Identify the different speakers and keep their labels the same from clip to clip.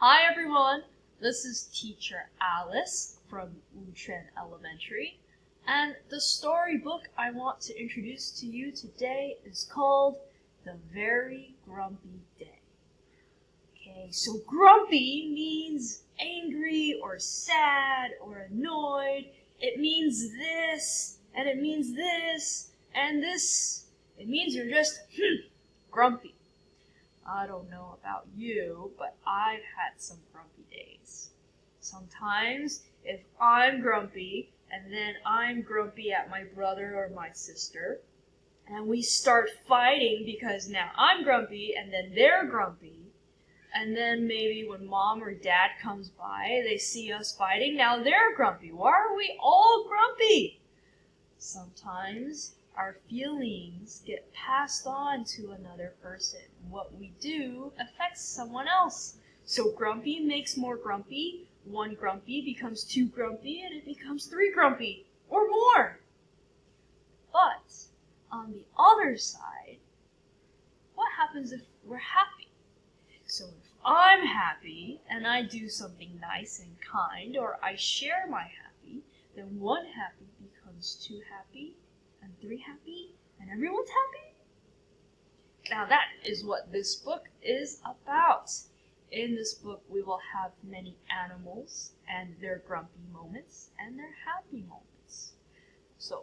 Speaker 1: Hi everyone, this is Teacher Alice from Wuquan Elementary, and the storybook I want to introduce to you today is called The Very Grumpy Day. Okay, so grumpy means angry or sad or annoyed. It means this, and it means this, and this. It means you're just grumpy. I don't know about you, but I've had some grumpy days. Sometimes, if I'm grumpy, and then I'm grumpy at my brother or my sister, and we start fighting because now I'm grumpy, and then they're grumpy, and then maybe when mom or dad comes by, they see us fighting, now they're grumpy. Why are we all grumpy? Sometimes our feelings get passed on to another person. What we do affects someone else. So grumpy makes more grumpy. One grumpy becomes two grumpy, and it becomes three grumpy, or more. But on the other side, what happens if we're happy? So if I'm happy, and I do something nice and kind, or I share my happy, then one happy becomes two happy, and three happy, and everyone's happy? Now that is what this book is about. In this book, we will have many animals and their grumpy moments and their happy moments. So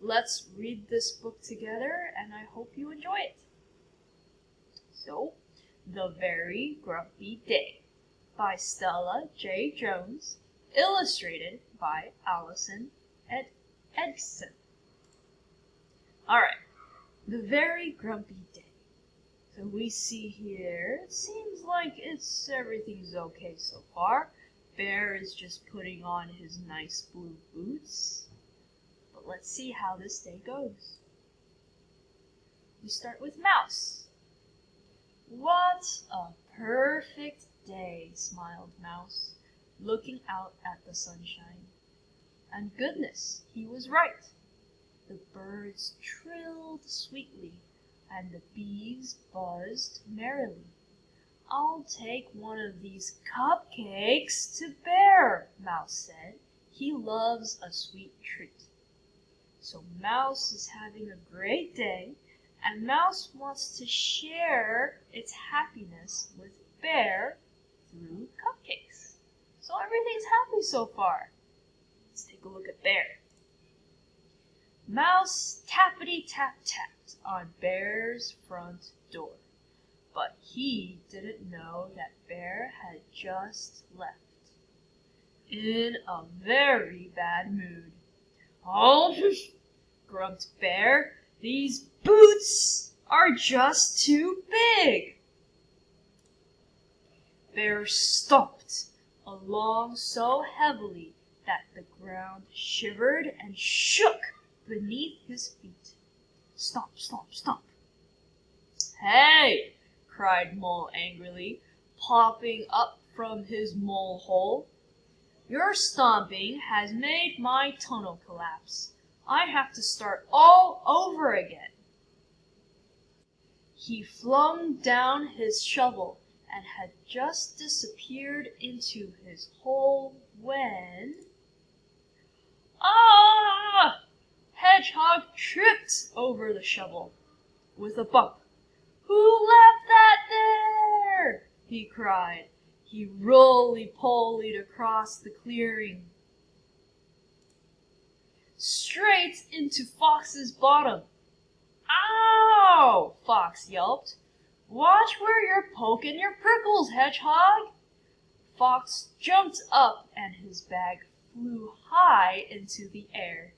Speaker 1: let's read this book together, and I hope you enjoy it. So, The Very Grumpy Day by Stella J. Jones, illustrated by Allison Edson. Alright, The Very Grumpy Day. So we see here, it seems like everything's okay so far. Bear is just putting on his nice blue boots. But let's see how this day goes. We start with Mouse. What a perfect day, smiled Mouse, looking out at the sunshine. And goodness, he was right. The birds trilled sweetly, and the bees buzzed merrily. I'll take one of these cupcakes to Bear, Mouse said. He loves a sweet treat. So Mouse is having a great day, and Mouse wants to share its happiness with Bear through cupcakes. So everything's happy so far. Let's take a look at Bear. Mouse tappity-tap-tapped on Bear's front door, but he didn't know that Bear had just left. In a very bad mood. Oh, grumped Bear, these boots are just too big. Bear stomped along so heavily that the ground shivered and shook beneath his feet. Stomp, stomp, stomp. Hey, cried Mole angrily, popping up from his mole hole. Your stomping has made my tunnel collapse. I have to start all over again. He flung down his shovel and had just disappeared into his hole when... Ah! Hedgehog tripped over the shovel with a bump. Who left that there? He cried. He roly-polied across the clearing, straight into Fox's bottom. Ow! Fox yelped. Watch where you're poking your prickles, Hedgehog. Fox jumped up and his bag flew high into the air.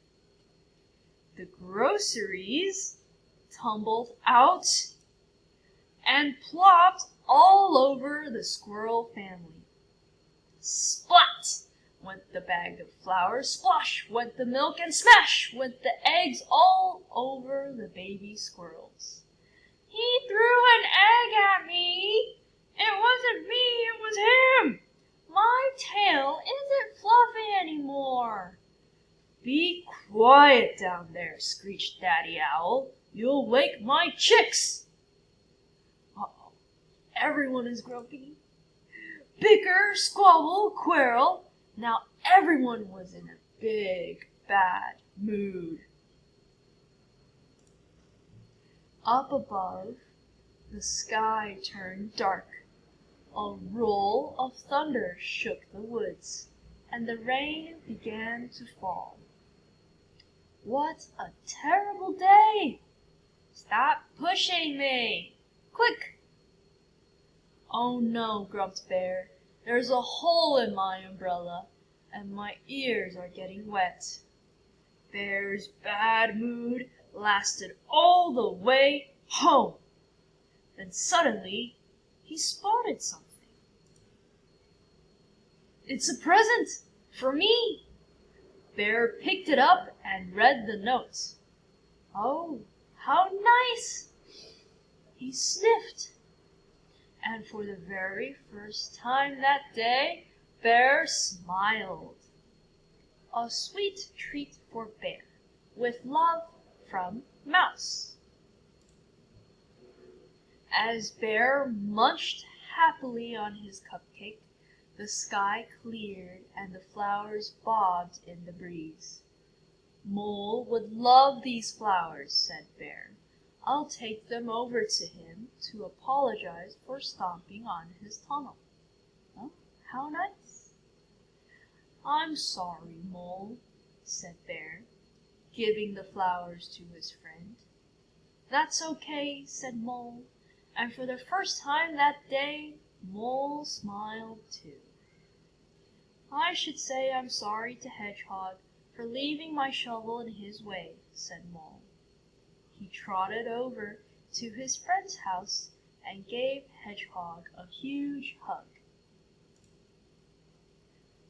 Speaker 1: The groceries tumbled out and plopped all over the squirrel family. Splat went the bag of flour, splosh went the milk, and smash went the eggs all over the baby squirrels. He threw an egg at me. It wasn't me, it was him. My tail isn't fluffy anymore. Be quiet down there, screeched Daddy Owl. You'll wake my chicks. Uh-oh, everyone is grumpy. bicker, squabble, quarrel. Now everyone was in a big, bad mood. Up above, the sky turned dark. A roll of thunder shook the woods, and the rain began to fall. What a terrible day! Stop pushing me! Quick! Oh no, grumped Bear. There's a hole in my umbrella, and my ears are getting wet. Bear's bad mood lasted all the way home. Then suddenly, he spotted something. It's a present for me. Bear picked it up and read the note. Oh, how nice! He sniffed. And for the very first time that day, Bear smiled. A sweet treat for Bear, with love from Mouse. As Bear munched happily on his cupcake, the sky cleared and the flowers bobbed in the breeze. Mole would love these flowers, said Bear. I'll take them over to him to apologize for stomping on his tunnel. Oh, how nice. I'm sorry, Mole, said Bear, giving the flowers to his friend. That's okay, said Mole, and for the first time that day, Mole smiled too. I should say I'm sorry to Hedgehog for leaving my shovel in his way, said Mole. He trotted over to his friend's house and gave Hedgehog a huge hug.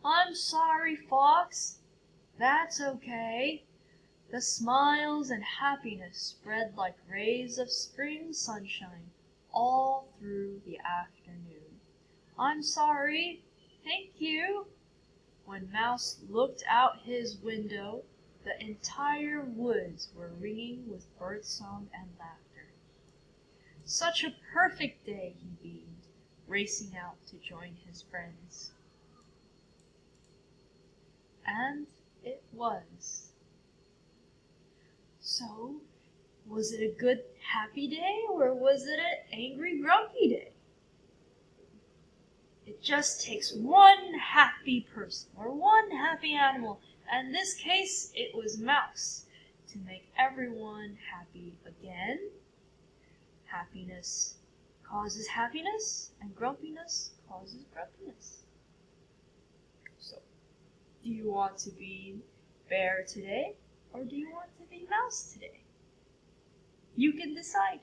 Speaker 1: I'm sorry, Fox. That's okay. The smiles and happiness spread like rays of spring sunshine all through the afternoon. I'm sorry. Thank you. When Mouse looked out his window, the entire woods were ringing with birdsong and laughter. Such a perfect day, he beamed, racing out to join his friends. And it was. So, was it a good, happy day, or was it an angry, grumpy day? It just takes one happy person or one happy animal, and in this case it was Mouse, to make everyone happy again. Happiness causes happiness, and grumpiness causes grumpiness. So, do you want to be Bear today, or do you want to be Mouse today? You can decide.